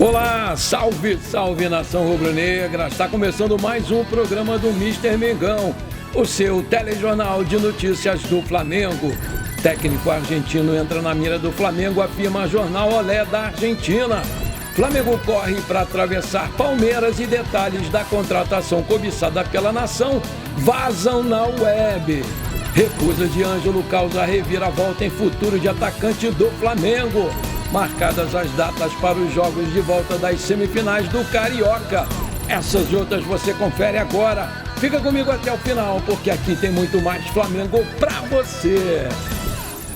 Olá, salve, salve nação rubro-negra, está começando mais um programa do Mister Mengão, o seu telejornal de notícias do Flamengo. Técnico argentino entra na mira do Flamengo, afirma Jornal Olé da Argentina. Flamengo corre para atravessar Palmeiras e detalhes da contratação cobiçada pela nação vazam na web. Recusa de Ângelo causa reviravolta em futuro de atacante do Flamengo. Marcadas as datas para os jogos de volta das semifinais do Carioca. Essas e outras você confere agora. Fica comigo até o final, porque aqui tem muito mais Flamengo pra você.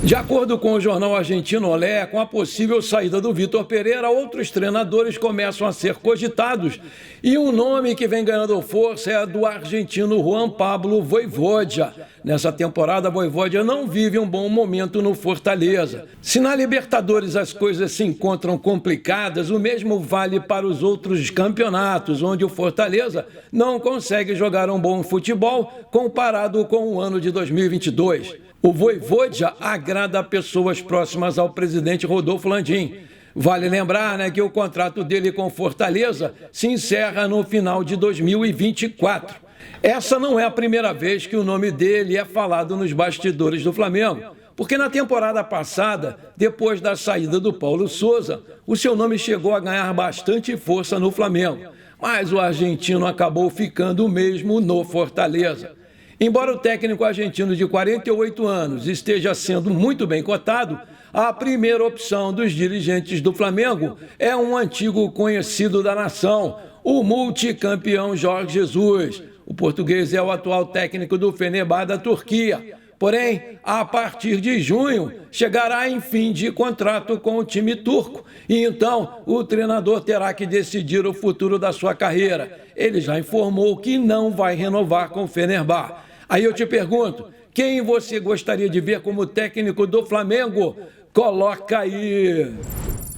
De acordo com o jornal argentino Olé, com a possível saída do Vitor Pereira, outros treinadores começam a ser cogitados. E um nome que vem ganhando força é a do argentino Juan Pablo Vojvoda. Nessa temporada, Vojvoda não vive um bom momento no Fortaleza. Se na Libertadores as coisas se encontram complicadas, o mesmo vale para os outros campeonatos, onde o Fortaleza não consegue jogar um bom futebol comparado com o ano de 2022. O Vojvoda agrada pessoas próximas ao presidente Rodolfo Landim. Vale lembrar, que o contrato dele com Fortaleza se encerra no final de 2024. Essa não é a primeira vez que o nome dele é falado nos bastidores do Flamengo, porque na temporada passada, depois da saída do Paulo Souza, o seu nome chegou a ganhar bastante força no Flamengo, mas o argentino acabou ficando mesmo no Fortaleza. Embora o técnico argentino de 48 anos esteja sendo muito bem cotado, a primeira opção dos dirigentes do Flamengo é um antigo conhecido da nação, o multicampeão Jorge Jesus. O português é o atual técnico do Fenerbahçe da Turquia. Porém, a partir de junho, chegará em fim de contrato com o time turco. E então, o treinador terá que decidir o futuro da sua carreira. Ele já informou que não vai renovar com o Fenerbahçe. Aí eu te pergunto, quem você gostaria de ver como técnico do Flamengo? Coloca aí!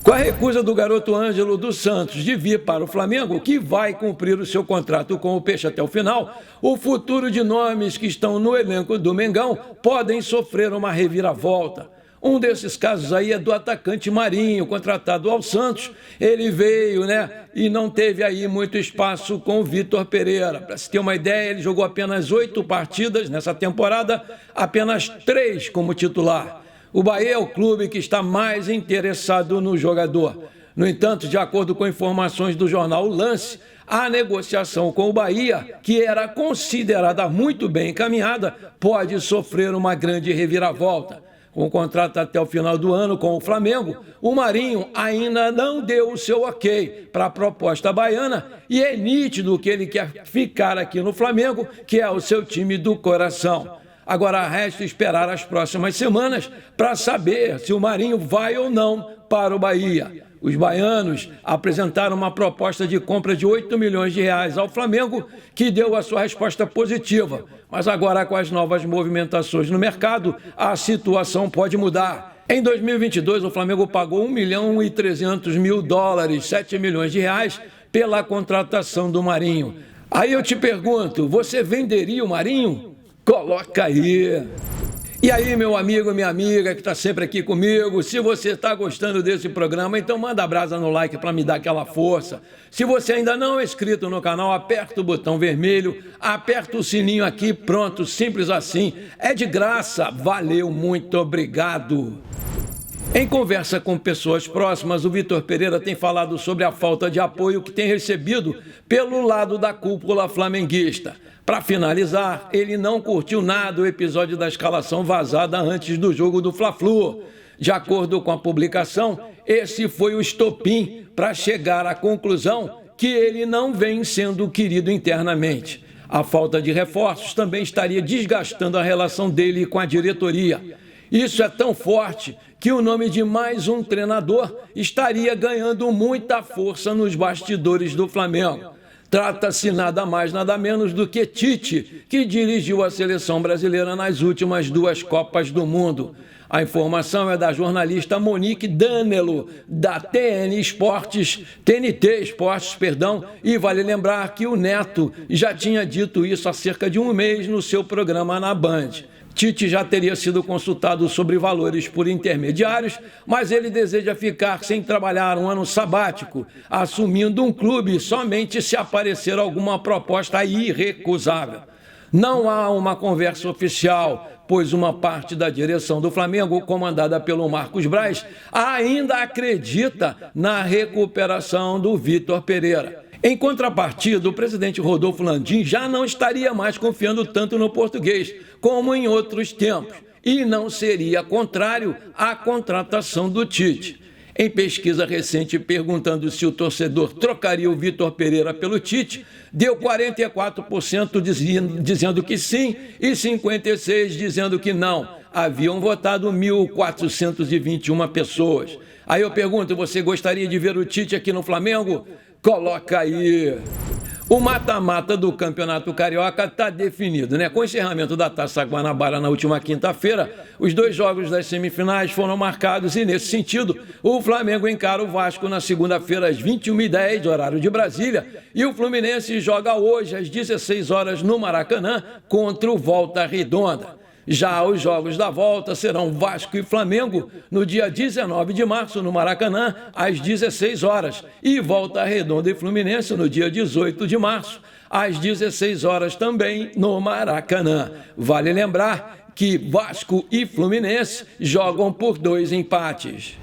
Com a recusa do garoto Ângelo dos Santos de vir para o Flamengo, que vai cumprir o seu contrato com o Peixe até o final, o futuro de nomes que estão no elenco do Mengão podem sofrer uma reviravolta. Um desses casos aí é do atacante Marinho, contratado ao Santos. Ele veio, e não teve aí muito espaço com o Vitor Pereira. Para se ter uma ideia, ele jogou apenas 8 partidas nessa temporada, apenas 3 como titular. O Bahia é o clube que está mais interessado no jogador. No entanto, de acordo com informações do jornal O Lance, a negociação com o Bahia, que era considerada muito bem encaminhada, pode sofrer uma grande reviravolta. Com o contrato até o final do ano com o Flamengo, o Marinho ainda não deu o seu ok para a proposta baiana e é nítido que ele quer ficar aqui no Flamengo, que é o seu time do coração. Agora resta esperar as próximas semanas para saber se o Marinho vai ou não para o Bahia. Os baianos apresentaram uma proposta de compra de 8 milhões de reais ao Flamengo, que deu a sua resposta positiva. Mas agora, com as novas movimentações no mercado, a situação pode mudar. Em 2022, o Flamengo pagou $1.3 milhão, 7 milhões de reais, pela contratação do Marinho. Aí eu te pergunto, você venderia o Marinho? Coloca aí! E aí, meu amigo e minha amiga que está sempre aqui comigo, se você está gostando desse programa, então manda brasa no like para me dar aquela força. Se você ainda não é inscrito no canal, aperta o botão vermelho, aperta o sininho aqui, pronto, simples assim. É de graça, valeu, muito obrigado. Em conversa com pessoas próximas, o Vitor Pereira tem falado sobre a falta de apoio que tem recebido pelo lado da cúpula flamenguista. Para finalizar, ele não curtiu nada o episódio da escalação vazada antes do jogo do Fla-Flu. De acordo com a publicação, esse foi o estopim para chegar à conclusão que ele não vem sendo querido internamente. A falta de reforços também estaria desgastando a relação dele com a diretoria. Isso é tão forte que o nome de mais um treinador estaria ganhando muita força nos bastidores do Flamengo. Trata-se nada mais, nada menos do que Tite, que dirigiu a seleção brasileira nas últimas 2 Copas do Mundo. A informação é da jornalista Monique Danelo, da TNT Esportes, e vale lembrar que o Neto já tinha dito isso há cerca de um mês no seu programa na Band. Tite já teria sido consultado sobre valores por intermediários, mas ele deseja ficar sem trabalhar um ano sabático, assumindo um clube somente se aparecer alguma proposta irrecusável. Não há uma conversa oficial, pois uma parte da direção do Flamengo, comandada pelo Marcos Braz, ainda acredita na recuperação do Vitor Pereira. Em contrapartida, o presidente Rodolfo Landim já não estaria mais confiando tanto no português, como em outros tempos, e não seria contrário à contratação do Tite. Em pesquisa recente perguntando se o torcedor trocaria o Vitor Pereira pelo Tite, deu 44% dizendo que sim e 56% dizendo que não. Haviam votado 1.421 pessoas. Aí eu pergunto, você gostaria de ver o Tite aqui no Flamengo? Coloca aí. O mata-mata do Campeonato Carioca está definido, né? Com o encerramento da Taça Guanabara na última quinta-feira, os 2 jogos das semifinais foram marcados e, nesse sentido, o Flamengo encara o Vasco na segunda-feira às 21h10, horário de Brasília, e o Fluminense joga hoje às 16 horas no Maracanã contra o Volta Redonda. Já os jogos da volta serão Vasco e Flamengo no dia 19 de março no Maracanã, às 16 horas, e Volta Redonda e Fluminense no dia 18 de março, às 16 horas também no Maracanã. Vale lembrar que Vasco e Fluminense jogam por 2 empates.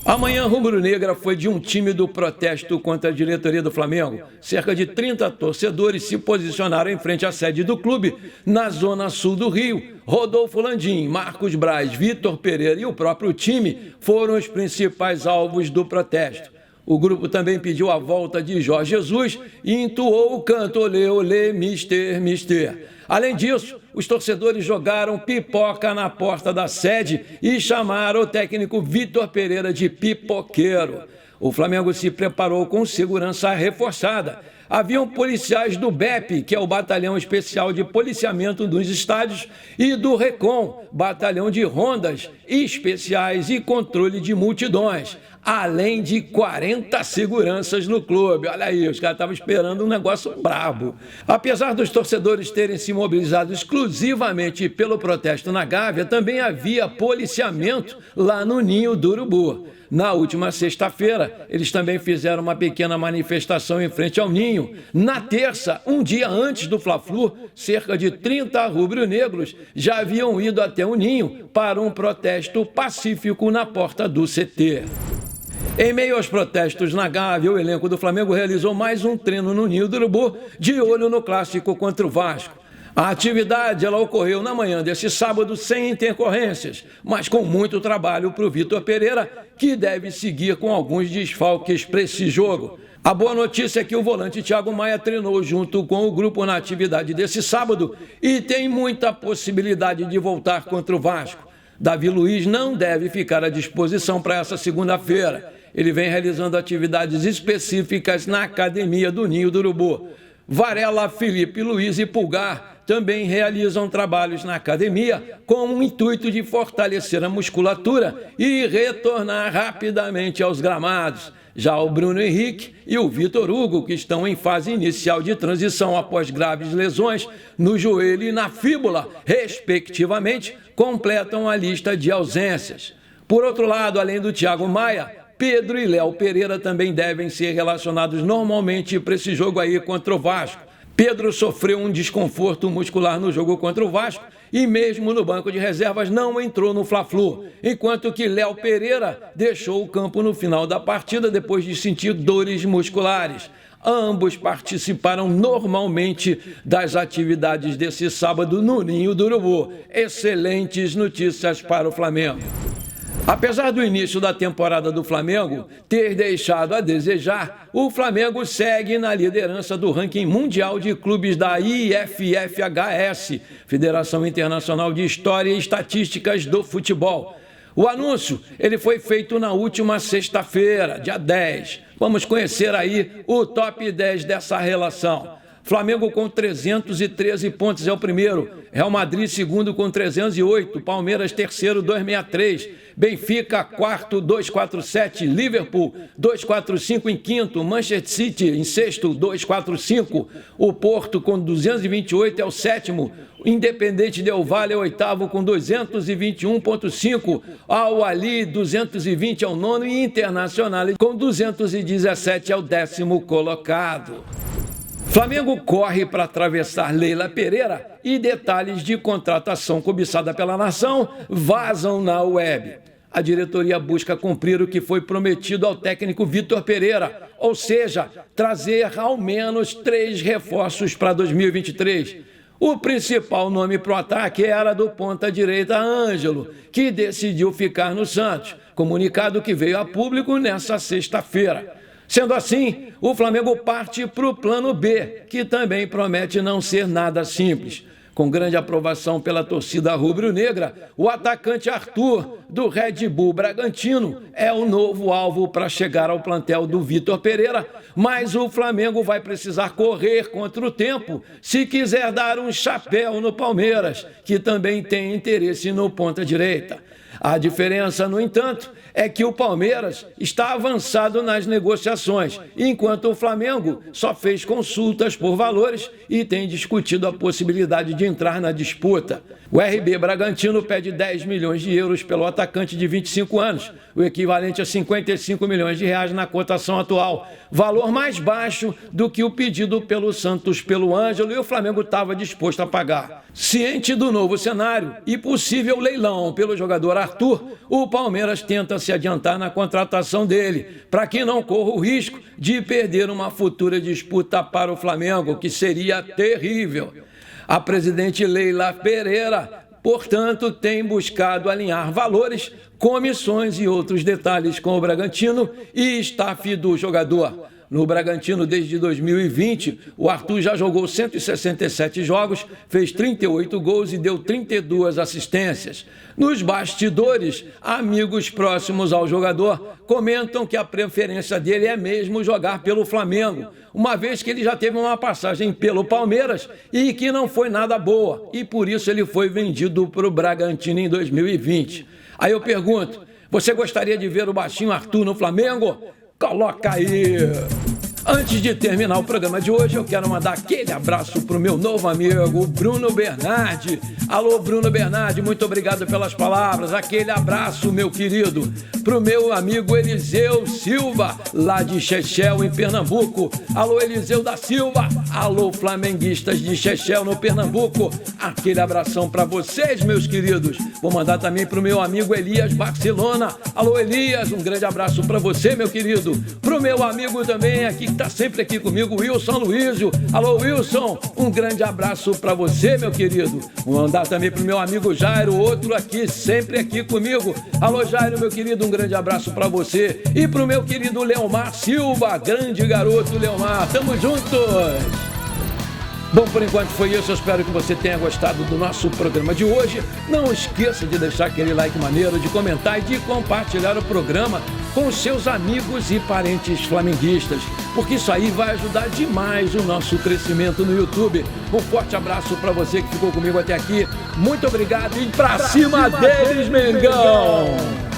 A manhã rubro-negra foi de um tímido protesto contra a diretoria do Flamengo. Cerca de 30 torcedores se posicionaram em frente à sede do clube, na zona sul do Rio. Rodolfo Landim, Marcos Braz, Vitor Pereira e o próprio time foram os principais alvos do protesto. O grupo também pediu a volta de Jorge Jesus e entoou o canto Olê, olê, mister, mister. Além disso, os torcedores jogaram pipoca na porta da sede e chamaram o técnico Vitor Pereira de pipoqueiro. O Flamengo se preparou com segurança reforçada. Haviam policiais do BEP, que é o Batalhão Especial de Policiamento dos Estádios, e do RECOM, Batalhão de Rondas Especiais e Controle de Multidões, além de 40 seguranças no clube. Olha aí, os caras estavam esperando um negócio brabo. Apesar dos torcedores terem se mobilizado exclusivamente pelo protesto na Gávea, também havia policiamento lá no Ninho do Urubu. Na última sexta-feira, eles também fizeram uma pequena manifestação em frente ao Ninho. Na terça, um dia antes do Fla-Flu, cerca de 30 rubro-negros já haviam ido até o Ninho para um protesto pacífico na porta do CT. Em meio aos protestos na Gávea, o elenco do Flamengo realizou mais um treino no Ninho do Urubu, de olho no clássico contra o Vasco. A atividade ela ocorreu na manhã desse sábado sem intercorrências, mas com muito trabalho para o Vitor Pereira, que deve seguir com alguns desfalques para esse jogo. A boa notícia é que o volante Thiago Maia treinou junto com o grupo na atividade desse sábado e tem muita possibilidade de voltar contra o Vasco. Davi Luiz não deve ficar à disposição para essa segunda-feira. Ele vem realizando atividades específicas na academia do Ninho do Urubu. Varela, Felipe Luiz e Pulgar também realizam trabalhos na academia com o intuito de fortalecer a musculatura e retornar rapidamente aos gramados. Já o Bruno Henrique e o Vitor Hugo, que estão em fase inicial de transição após graves lesões no joelho e na fíbula, respectivamente, completam a lista de ausências. Por outro lado, além do Thiago Maia, Pedro e Léo Pereira também devem ser relacionados normalmente para esse jogo aí contra o Vasco. Pedro sofreu um desconforto muscular no jogo contra o Vasco e mesmo no banco de reservas não entrou no Fla-Flu, enquanto que Léo Pereira deixou o campo no final da partida depois de sentir dores musculares. Ambos participaram normalmente das atividades desse sábado no Ninho do Urubu. Excelentes notícias para o Flamengo. Apesar do início da temporada do Flamengo ter deixado a desejar, o Flamengo segue na liderança do ranking mundial de clubes da IFFHS, Federação Internacional de História e Estatísticas do Futebol. O anúncio ele foi feito na última sexta-feira, dia 10. Vamos conhecer aí o top 10 dessa relação. Flamengo com 313 pontos é o primeiro. Real Madrid, segundo, com 308. Palmeiras, terceiro, 263. Benfica, quarto, 247. Liverpool, 245 em quinto. Manchester City, em sexto, 245. O Porto, com 228, é o sétimo. Independente Del Valle é o oitavo, com 221,5. Al Ahly, 220 é o nono. E Internacional, com 217, é o décimo colocado. Flamengo corre para atravessar Leila Pereira e detalhes de contratação cobiçada pela nação vazam na web. A diretoria busca cumprir o que foi prometido ao técnico Vitor Pereira, ou seja, trazer ao menos 3 reforços para 2023. O principal nome para o ataque era do ponta-direita Ângelo, que decidiu ficar no Santos, comunicado que veio a público nesta sexta-feira. Sendo assim, o Flamengo parte para o plano B, que também promete não ser nada simples. Com grande aprovação pela torcida rubro-negra, o atacante Arthur, do Red Bull Bragantino, é o novo alvo para chegar ao plantel do Vitor Pereira, mas o Flamengo vai precisar correr contra o tempo se quiser dar um chapéu no Palmeiras, que também tem interesse no ponta-direita. A diferença, no entanto, é que o Palmeiras está avançado nas negociações, enquanto o Flamengo só fez consultas por valores e tem discutido a possibilidade de entrar na disputa. O RB Bragantino pede 10 milhões de euros pelo atacante de 25 anos, o equivalente a 55 milhões de reais na cotação atual, valor mais baixo do que o pedido pelo Santos pelo Ângelo, e o Flamengo estava disposto a pagar. Ciente do novo cenário e possível leilão pelo jogador Arthur, o Palmeiras tenta se adiantar na contratação dele, para que não corra o risco de perder uma futura disputa para o Flamengo, que seria terrível. A presidente Leila Pereira, portanto, tem buscado alinhar valores, comissões e outros detalhes com o Bragantino e staff do jogador. No Bragantino, desde 2020, o Arthur já jogou 167 jogos, fez 38 gols e deu 32 assistências. Nos bastidores, amigos próximos ao jogador comentam que a preferência dele é mesmo jogar pelo Flamengo, uma vez que ele já teve uma passagem pelo Palmeiras e que não foi nada boa, e por isso ele foi vendido para o Bragantino em 2020. Aí eu pergunto, você gostaria de ver o baixinho Arthur no Flamengo? Coloca aí! Antes de terminar o programa de hoje, eu quero mandar aquele abraço para o meu novo amigo, Bruno Bernardi. Alô, Bruno Bernardi, muito obrigado pelas palavras. Aquele abraço, meu querido. Para o meu amigo Eliseu Silva, lá de Chechel, em Pernambuco. Alô, Eliseu da Silva. Alô, flamenguistas de Chechel, no Pernambuco. Aquele abração para vocês, meus queridos. Vou mandar também para o meu amigo Elias Barcelona. Alô, Elias, um grande abraço para você, meu querido. Para o meu amigo também aqui, que está sempre aqui comigo, Wilson Luísio. Alô, Wilson, um grande abraço para você, meu querido. Vou mandar também para o meu amigo Jairo, outro aqui, sempre aqui comigo. Alô, Jairo, meu querido, um grande abraço para você. E para o meu querido Leomar Silva, grande garoto Leomar, tamo juntos! Bom, por enquanto foi isso, eu espero que você tenha gostado do nosso programa de hoje. Não esqueça de deixar aquele like maneiro, de comentar e de compartilhar o programa com os seus amigos e parentes flamenguistas, porque isso aí vai ajudar demais o nosso crescimento no YouTube. Um forte abraço para você que ficou comigo até aqui. Muito obrigado e pra cima deles, Mengão!